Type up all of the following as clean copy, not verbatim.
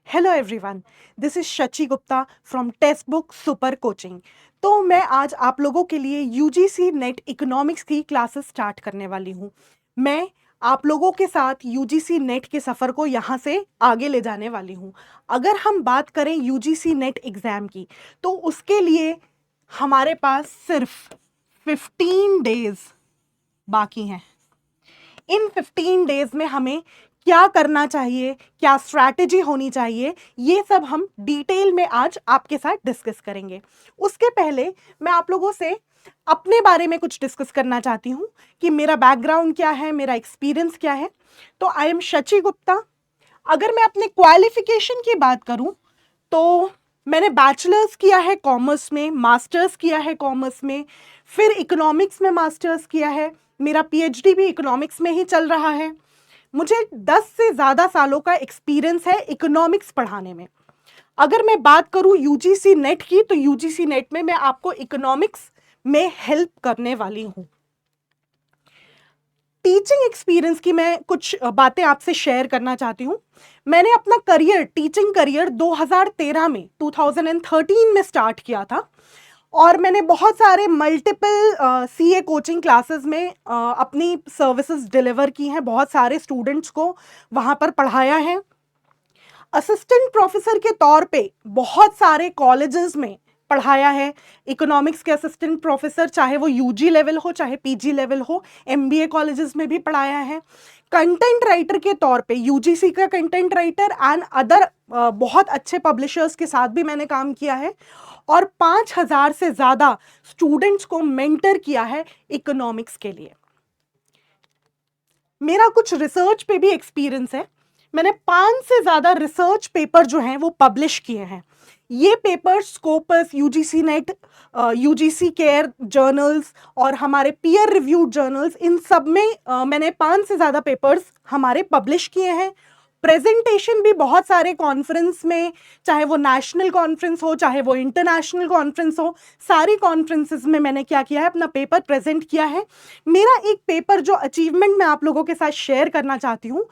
Hello everyone, this is Shachi Gupta from text book super coaching. तो मैं आज आप लोगों के लिए यूजीसी नेट इकोनॉमिक्स की क्लासेस स्टार्ट करने वाली हूँ। मैं आप लोगों के साथ यूजीसी नेट के सफ़र को यहाँ से आगे ले जाने वाली हूँ। अगर हम बात करें यूजीसी नेट एग्ज़ाम की, तो उसके लिए हमारे पास सिर्फ 15 डेज़ बाकी हैं। इन 15 डेज में हमें क्या करना चाहिए, क्या स्ट्रैटेजी होनी चाहिए, ये सब हम डिटेल में आज आपके साथ डिस्कस करेंगे। उसके पहले मैं आप लोगों से अपने बारे में कुछ डिस्कस करना चाहती हूँ कि मेरा बैकग्राउंड क्या है, मेरा एक्सपीरियंस क्या है। तो आई एम शची गुप्ता। अगर मैं अपने क्वालिफिकेशन की बात करूं, तो मैंने बैचलर्स किया है कॉमर्स में, मास्टर्स किया है कॉमर्स में, फिर इकोनॉमिक्स में मास्टर्स किया है। मेरा पीएचडी भी इकोनॉमिक्स में ही चल रहा है। मुझे 10 से ज़्यादा सालों का एक्सपीरियंस है इकोनॉमिक्स पढ़ाने में। अगर मैं बात करूं यूजीसी नेट की, तो यूजीसी नेट में मैं आपको इकोनॉमिक्स में हेल्प करने वाली हूं। टीचिंग एक्सपीरियंस की मैं कुछ बातें आपसे शेयर करना चाहती हूँ। मैंने अपना करियर, टीचिंग करियर 2013 में 2013 में स्टार्ट किया था, और मैंने बहुत सारे मल्टीपल सीए कोचिंग क्लासेस में अपनी सर्विसेज डिलीवर की हैं। बहुत सारे स्टूडेंट्स को वहाँ पर पढ़ाया है। असिस्टेंट प्रोफेसर के तौर पे बहुत सारे कॉलेजेस में पढ़ाया है। इकोनॉमिक्स के असिस्टेंट प्रोफेसर, चाहे वो यूजी लेवल हो चाहे पीजी लेवल हो, एमबीए कॉलेजेस में भी पढ़ाया है। कंटेंट राइटर के तौर पे यूजीसी का कंटेंट राइटर एंड अदर बहुत अच्छे पब्लिशर्स के साथ भी मैंने काम किया है, और 5000 से ज़्यादा स्टूडेंट्स को मेंटर किया है इकोनॉमिक्स के लिए। मेरा कुछ रिसर्च पे भी एक्सपीरियंस है। मैंने 5 से ज़्यादा रिसर्च पेपर जो हैं वो पब्लिश किए हैं। ये paper Scopus, UGC net, UGC care journals और हमारे पीयर रिव्यूड जर्नल्स, इन सब में मैंने 5 से ज़्यादा पेपर्स हमारे पब्लिश किए हैं। प्रेजेंटेशन भी बहुत सारे कॉन्फ्रेंस में, चाहे वो नेशनल कॉन्फ्रेंस हो चाहे वो इंटरनेशनल कॉन्फ्रेंस हो, सारी कॉन्फ्रेंसेस में मैंने क्या किया है, अपना पेपर प्रेजेंट किया है। मेरा एक पेपर जो अचीवमेंट मैं आप लोगों के साथ शेयर करना चाहती हूँ,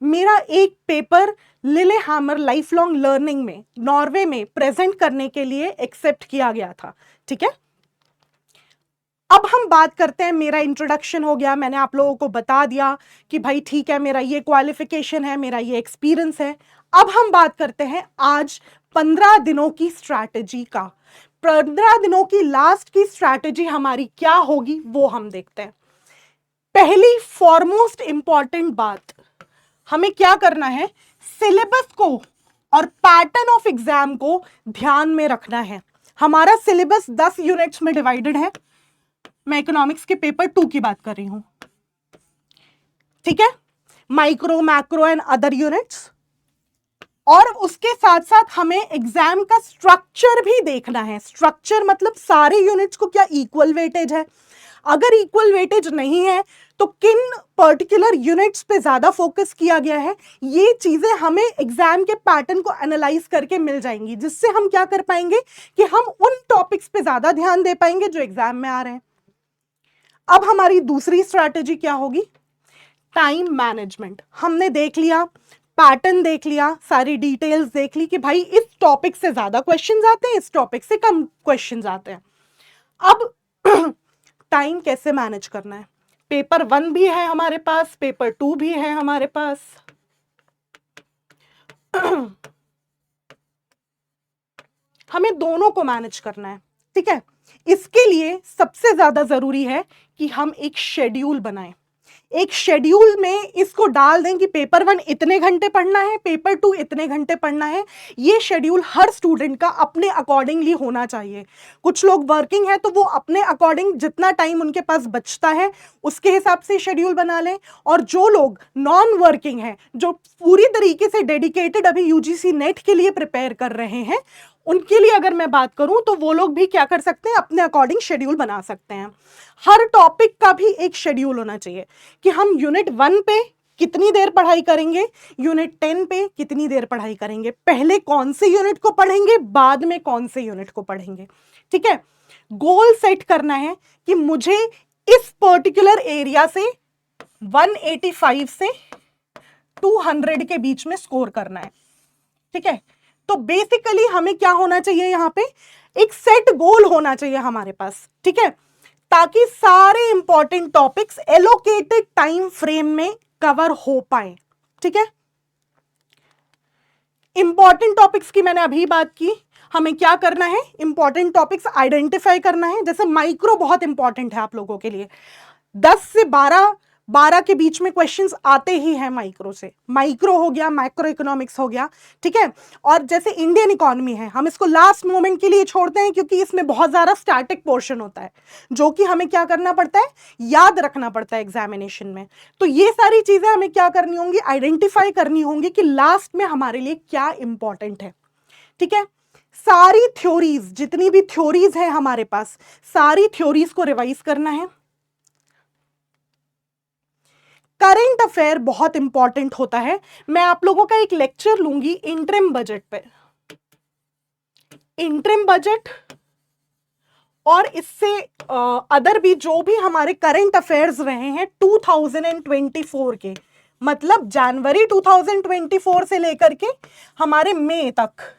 मेरा एक पेपर लिलेहैमर लाइफ लॉन्ग लर्निंग में नॉर्वे में प्रेजेंट करने के लिए एक्सेप्ट किया गया था। ठीक है, अब हम बात करते हैं। मेरा इंट्रोडक्शन हो गया, मैंने आप लोगों को बता दिया कि भाई ठीक है, मेरा ये क्वालिफिकेशन है, मेरा ये एक्सपीरियंस है। अब हम बात करते हैं आज 15 दिनों की स्ट्रैटेजी का। 15 दिनों की लास्ट की स्ट्रैटेजी हमारी क्या होगी वो हम देखते हैं। पहली फॉरमोस्ट इंपॉर्टेंट बात, हमें क्या करना है, सिलेबस को और पैटर्न ऑफ एग्जाम को ध्यान में रखना है। हमारा सिलेबस 10 यूनिट्स में डिवाइडेड है। मैं इकोनॉमिक्स के पेपर 2 की बात कर रही हूं, ठीक है, micro, macro and other units. और उसके साथ साथ हमें एग्जाम का स्ट्रक्चर भी देखना है। स्ट्रक्चर मतलब सारे यूनिट्स को क्या इक्वल वेटेज है, अगर इक्वल वेटेज नहीं है तो किन पर्टिकुलर यूनिट्स पे ज्यादा फोकस किया गया है, ये चीजें हमें एग्जाम के पैटर्न को एनालाइज करके मिल जाएंगी, जिससे हम क्या कर पाएंगे कि हम उन टॉपिक्स पे ज्यादा ध्यान दे पाएंगे जो एग्जाम में आ रहे हैं। अब हमारी दूसरी स्ट्रैटेजी क्या होगी, टाइम मैनेजमेंट। हमने देख लिया, पैटर्न देख लिया, सारी डिटेल्स देख ली कि भाई इस टॉपिक से ज्यादा क्वेश्चंस आते हैं, इस टॉपिक से कम क्वेश्चंस आते हैं। अब टाइम कैसे मैनेज करना है। पेपर 1 भी है हमारे पास, पेपर 2 भी है हमारे पास। हमें दोनों को मैनेज करना है, ठीक है। इसके लिए सबसे ज्यादा जरूरी है कि हम एक शेड्यूल बनाएं। एक शेड्यूल में इसको डाल दें कि पेपर 1 इतने घंटे पढ़ना है, पेपर 2 इतने घंटे पढ़ना है। ये शेड्यूल हर स्टूडेंट का अपने अकॉर्डिंगली होना चाहिए। कुछ लोग वर्किंग है तो वो अपने अकॉर्डिंग जितना टाइम उनके पास बचता है उसके हिसाब से शेड्यूल बना लें, और जो लोग नॉन वर्किंग हैं, जो पूरी तरीके से डेडिकेटेड अभी यूजीसी नेट के लिए प्रिपेयर कर रहे हैं, उनके लिए अगर मैं बात करूं तो वो लोग भी क्या कर सकते हैं, अपने अकॉर्डिंग शेड्यूल बना सकते हैं। हर टॉपिक का भी एक शेड्यूल होना चाहिए कि हम यूनिट 1 पे कितनी देर पढ़ाई करेंगे, यूनिट 10 पे कितनी देर पढ़ाई करेंगे, पहले कौन से यूनिट को पढ़ेंगे, बाद में कौन से यूनिट को पढ़ेंगे। ठीक है, गोल सेट करना है कि मुझे इस पर्टिकुलर एरिया से 185 से 200 के बीच में स्कोर करना है। ठीक है। तो बेसिकली हमें क्या होना चाहिए, यहाँ पे एक सेट गोल होना चाहिए हमारे पास, ठीक है, ताकि सारे important topics allocated time frame में कवर हो पाए, ठीक है। इंपॉर्टेंट टॉपिक्स की मैंने अभी बात की, हमें क्या करना है, इंपॉर्टेंट टॉपिक्स आइडेंटिफाई करना है। जैसे माइक्रो बहुत इंपॉर्टेंट है आप लोगों के लिए, 10 से 12 के बीच में क्वेश्चंस आते ही हैं माइक्रो से। माइक्रो हो गया, मैक्रो इकोनॉमिक्स हो गया, ठीक है। और जैसे इंडियन इकोनॉमी है, हम इसको लास्ट मोमेंट के लिए छोड़ते हैं क्योंकि इसमें बहुत ज़्यादा स्टैटिक पोर्शन होता है जो कि हमें क्या करना पड़ता है, याद रखना पड़ता है एग्जामिनेशन में। तो ये सारी चीज़ें हमें क्या करनी होंगी, आइडेंटिफाई करनी होंगी कि लास्ट में हमारे लिए क्या इंपॉर्टेंट है, ठीक है। सारी थ्योरीज, जितनी भी थ्योरीज है हमारे पास, सारी थ्योरीज को रिवाइज करना है। करंट अफेयर बहुत इंपॉर्टेंट होता है। मैं आप लोगों का एक लेक्चर लूंगी इंटरिम बजट पे, इंटरिम बजट और इससे अदर भी जो भी हमारे करंट अफेयर्स रहे हैं 2024 के, मतलब जनवरी 2024 से लेकर के हमारे मई तक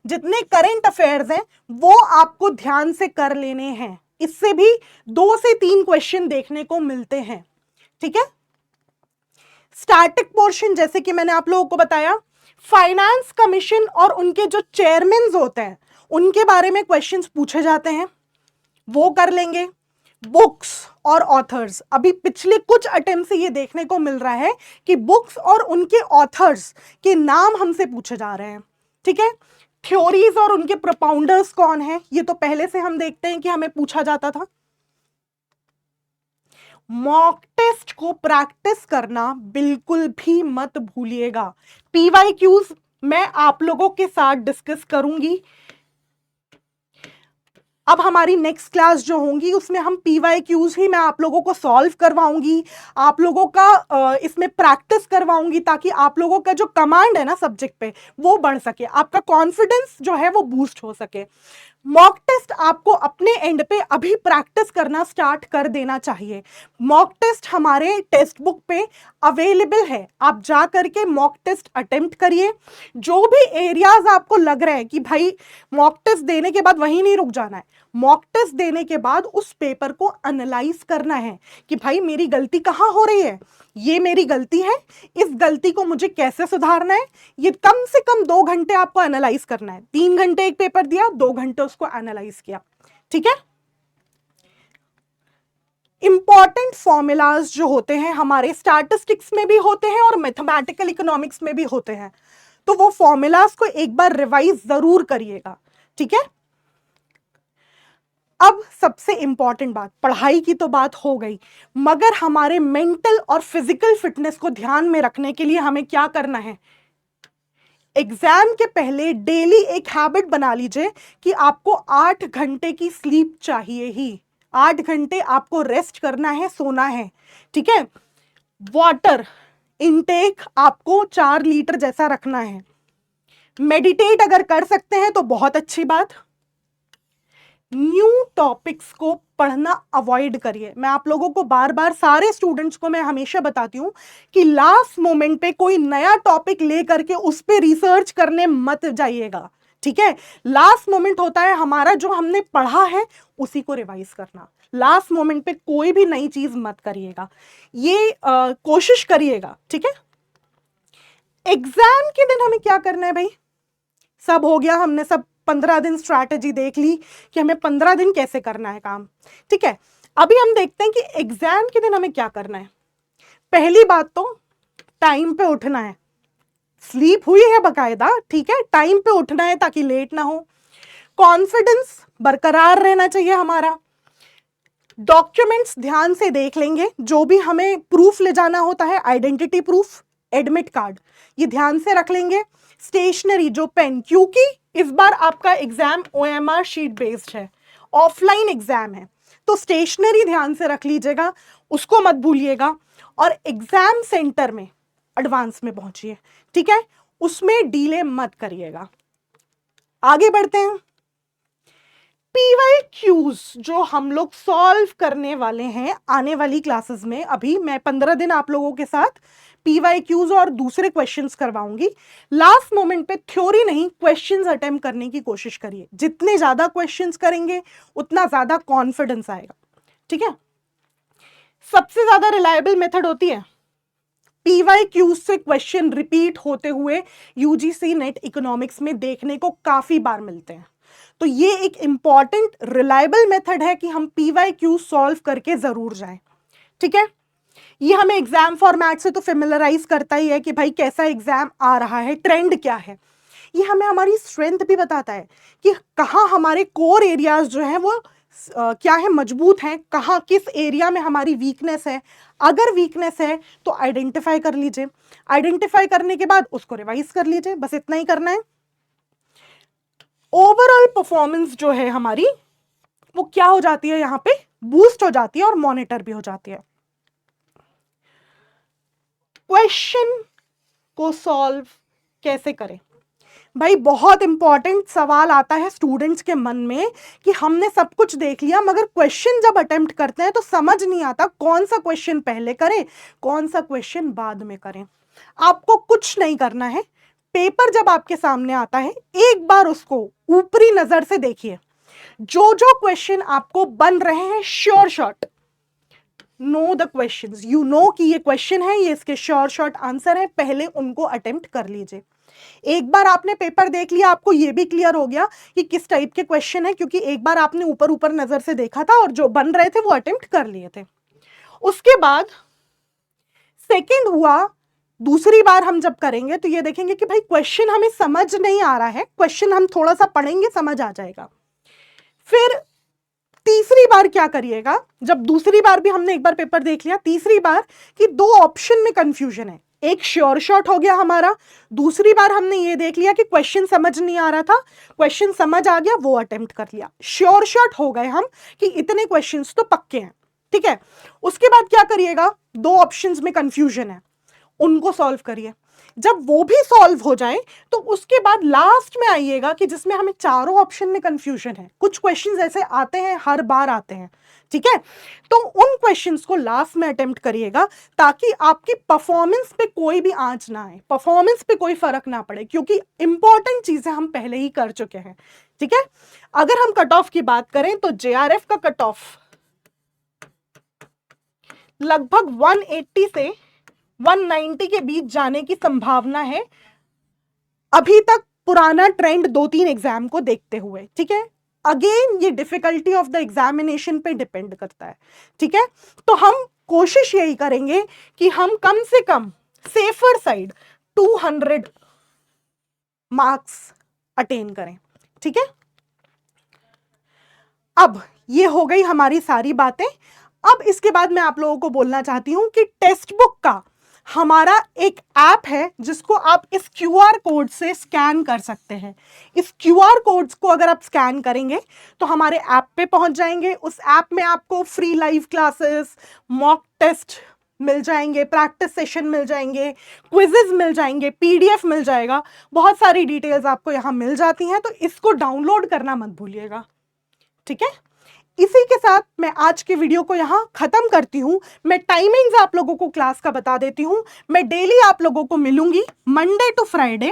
जितने करंट अफेयर्स हैं वो आपको ध्यान से कर लेने हैं। इससे भी 2 से 3 क्वेश्चन देखने को मिलते हैं, ठीक है। स्टैटिक पोर्शन, जैसे कि मैंने आप लोगों को बताया, फाइनेंस कमीशन और उनके जो चेयरमैन होते हैं उनके बारे में क्वेश्चंस पूछे जाते हैं, वो कर लेंगे। बुक्स और ऑथर्स, अभी पिछले कुछ अटेम्प्ट से ये देखने को मिल रहा है कि बुक्स और उनके ऑथर्स के नाम हमसे पूछे जा रहे हैं, ठीक है। थ्योरीज और उनके प्रोपाउंडर्स कौन है, ये तो पहले से हम देखते हैं कि हमें पूछा जाता था। मॉक टेस्ट को प्रैक्टिस करना बिल्कुल भी मत भूलिएगा। पीवाईक्यूज मैं आप लोगों के साथ डिस्कस करूंगी। अब हमारी नेक्स्ट क्लास जो होंगी उसमें हम पीवाईक्यूज ही मैं आप लोगों को सॉल्व करवाऊंगी, आप लोगों का इसमें प्रैक्टिस करवाऊंगी, ताकि आप लोगों का जो कमांड है ना सब्जेक्ट पे वो बढ़ सके, आपका कॉन्फिडेंस जो है वो बूस्ट हो सके। मॉक टेस्ट आपको अपने एंड पे अभी प्रैक्टिस करना स्टार्ट कर देना चाहिए। मॉक टेस्ट हमारे टेक्स्ट बुक पे अवेलेबल है, आप जा करके मॉक टेस्ट अटेम्प्ट करिए। जो भी एरियाज आपको लग रहा है कि भाई मॉक टेस्ट देने के बाद वहीं नहीं रुक जाना है, मॉक टेस्ट देने के बाद उस पेपर को एनालाइज करना है कि भाई मेरी गलती कहाँ हो रही है, ये मेरी गलती है, इस गलती को मुझे कैसे सुधारना है। ये कम से कम 2 घंटे आपको एनालाइज करना है। 3 घंटे एक पेपर दिया, 2 घंटे उसको एनालाइज किया, ठीक है। इंपॉर्टेंट फॉर्मूलाज जो होते हैं हमारे स्टैटिस्टिक्स में भी होते हैं और मैथमेटिकल इकोनॉमिक्स में भी होते हैं, तो वो फॉर्मूलाज को एक बार रिवाइज जरूर करिएगा, ठीक है। अब सबसे इंपॉर्टेंट बात, पढ़ाई की तो बात हो गई, मगर हमारे मेंटल और फिजिकल फिटनेस को ध्यान में रखने के लिए हमें क्या करना है, एग्जाम के पहले डेली एक हैबिट बना लीजिए कि आपको 8 घंटे की स्लीप चाहिए ही, 8 घंटे आपको रेस्ट करना है, सोना है, ठीक है। वाटर इनटेक आपको 4 लीटर जैसा रखना है। मेडिटेट अगर कर सकते हैं तो बहुत अच्छी बात। न्यू टॉपिक्स को पढ़ना अवॉइड करिए। मैं आप लोगों को बार बार, सारे स्टूडेंट्स को मैं हमेशा बताती हूं कि लास्ट मोमेंट पे कोई नया टॉपिक ले करके उस पे रिसर्च करने मत जाइएगा, ठीक है। लास्ट मोमेंट होता है हमारा जो हमने पढ़ा है उसी को रिवाइज करना। लास्ट मोमेंट पे कोई भी नई चीज मत करिएगा, ये कोशिश करिएगा, ठीक है। एग्जाम के दिन हमें क्या करना है भाई, सब हो गया, हमने सब 15 दिन स्ट्रैटेजी देख ली कि हमें 15 दिन कैसे करना है काम, ठीक है। अभी हम देखते हैं कि एग्जाम के दिन हमें क्या करना है। पहली बात तो टाइम पे उठना है, स्लीप हुई है बकायदा, ठीक है, टाइम पे उठना है ताकि लेट ना हो। कॉन्फिडेंस बरकरार रहना चाहिए हमारा। डॉक्यूमेंट्स ध्यान से देख लेंगे, जो भी हमें प्रूफ ले जाना होता है, आइडेंटिटी प्रूफ, एडमिट कार्ड, ये ध्यान से रख लेंगे। स्टेशनरी जो पेन, क्योंकि इस बार आपका एग्जाम ओएमआर शीट बेस्ड है, ऑफलाइन एग्जाम है, तो स्टेशनरी ध्यान से रख लीजिएगा, उसको मत भूलिएगा। और एग्जाम सेंटर में एडवांस में पहुंचिए, ठीक है, उसमें डीले मत करिएगा। आगे बढ़ते हैं। पीवाईक्यूज जो हम लोग सॉल्व करने वाले हैं आने वाली क्लासेस में, अभी मैं 15 दिन आप लोगों के साथ PYQs और दूसरे क्वेश्चंस करवाऊंगी। लास्ट मोमेंट पे थ्योरी नहीं, क्वेश्चंस अटेम्प्ट करने की कोशिश करिए। जितने ज्यादा क्वेश्चंस करेंगे उतना ज्यादा कॉन्फिडेंस आएगा, ठीक है। सबसे ज्यादा रिलायबल मेथड होती है PYQ से क्वेश्चन रिपीट होते हुए यूजीसी नेट इकोनॉमिक्स में देखने को काफी बार मिलते हैं। तो ये एक इंपॉर्टेंट रिलायबल मेथड है कि हम PYQ सॉल्व करके जरूर जाएं, ठीक है। ये हमें एग्जाम फॉर्मेट से तो फेमिलराइज करता ही है कि भाई कैसा एग्जाम आ रहा है, ट्रेंड क्या है। ये हमें हमारी स्ट्रेंथ भी बताता है कि कहाँ हमारे कोर एरियाज जो हैं वो क्या है, मजबूत हैं, कहाँ किस एरिया में हमारी वीकनेस है। अगर वीकनेस है तो आइडेंटिफाई कर लीजिए, आइडेंटिफाई करने के बाद उसको रिवाइज कर लीजिए, बस इतना ही करना है। ओवरऑल परफॉर्मेंस जो है हमारी वो क्या हो जाती है, यहां पे बूस्ट हो जाती है और मॉनिटर भी हो जाती है। क्वेश्चन को सॉल्व कैसे करें भाई, बहुत इंपॉर्टेंट सवाल आता है स्टूडेंट्स के मन में कि हमने सब कुछ देख लिया मगर क्वेश्चन जब अटेम्प्ट करते हैं तो समझ नहीं आता कौन सा क्वेश्चन पहले करें कौन सा क्वेश्चन बाद में करें। आपको कुछ नहीं करना है, पेपर जब आपके सामने आता है एक बार उसको ऊपरी नजर से देखिए, जो जो क्वेश्चन आपको बन रहे हैं sure shot know the questions, you know कि ये क्वेश्चन है, ये इसके श्योर शॉट आंसर है, पहले उनको अटेम्प्ट कर लीजिए। एक बार आपने पेपर देख लिया, आपको ये भी क्लियर हो गया कि किस टाइप के क्वेश्चन है, क्योंकि एक बार आपने ऊपर ऊपर नजर से देखा था और जो बन रहे थे वो अटेम्प्ट कर लिए थे। उसके बाद सेकंड हुआ, दूसरी बार हम जब करेंगे तो ये देखेंगे कि भाई क्वेश्चन हमें समझ नहीं आ रहा है, क्वेश्चन हम थोड़ा सा पढ़ेंगे समझ आ जाएगा। फिर तीसरी बार क्या करिएगा, जब दूसरी बार भी हमने एक बार पेपर देख लिया, तीसरी बार कि दो ऑप्शन में कंफ्यूजन है, एक श्योर शॉट हो गया हमारा, दूसरी बार हमने ये देख लिया कि क्वेश्चन समझ नहीं आ रहा था, क्वेश्चन समझ आ गया वो अटेम्प्ट कर लिया, श्योर शॉट हो गए हम कि इतने क्वेश्चंस तो पक्के हैं, ठीक है। उसके बाद क्या करिएगा, दो ऑप्शंस में कंफ्यूजन है उनको सॉल्व करिए। जब वो भी सॉल्व हो जाए तो उसके बाद लास्ट में आइएगा कि जिसमें हमें चारों ऑप्शन में कंफ्यूजन है, कुछ क्वेश्चंस ऐसे आते हैं हर बार आते हैं, ठीक है, तो उन क्वेश्चंस को लास्ट में अटेम्प्ट करिएगा ताकि आपकी परफॉर्मेंस पे कोई भी आंच ना आए, परफॉर्मेंस पे कोई फर्क ना पड़े, क्योंकि इंपॉर्टेंट चीजें हम पहले ही कर चुके हैं, ठीक है। अगर हम कट ऑफ की बात करें तो JRF का कट ऑफ लगभग 180 से 190 के बीच जाने की संभावना है अभी तक, पुराना ट्रेंड 2-3 एग्जाम को देखते हुए, ठीक है। अगेन ये डिफिकल्टी ऑफ द एग्जामिनेशन पे डिपेंड करता है, ठीक है। तो हम कोशिश यही करेंगे कि हम कम से कम सेफर साइड 200 मार्क्स अटेन करें, ठीक है। अब ये हो गई हमारी सारी बातें। अब इसके बाद मैं आप लोगों को बोलना चाहती हूं कि टेक्स्ट बुक का हमारा एक ऐप है जिसको आप इस QR कोड से स्कैन कर सकते हैं। इस QR कोड्स को अगर आप स्कैन करेंगे तो हमारे ऐप पे पहुंच जाएंगे। उस ऐप में आपको free live classes, mock test मिल जाएंगे, प्रैक्टिस सेशन मिल जाएंगे, क्विजेस मिल जाएंगे, PDF मिल जाएगा, बहुत सारी डिटेल्स आपको यहाँ मिल जाती हैं। तो इसको डाउनलोड करना मत भूलिएगा, ठीक है। इसी के साथ मैं आज के वीडियो को यहां खत्म करती हूं। मैं टाइमिंग्स आप लोगों को क्लास का बता देती हूं। मैं डेली आप लोगों को मिलूंगी मंडे टू फ्राइडे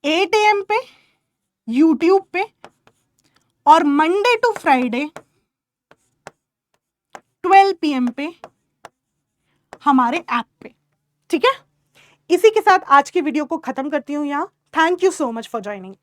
8 AM पे यूट्यूब पे और मंडे टू फ्राइडे 12 PM पे हमारे ऐप पे, ठीक है। इसी के साथ आज की वीडियो को खत्म करती हूं यहां। Thank you so much for joining.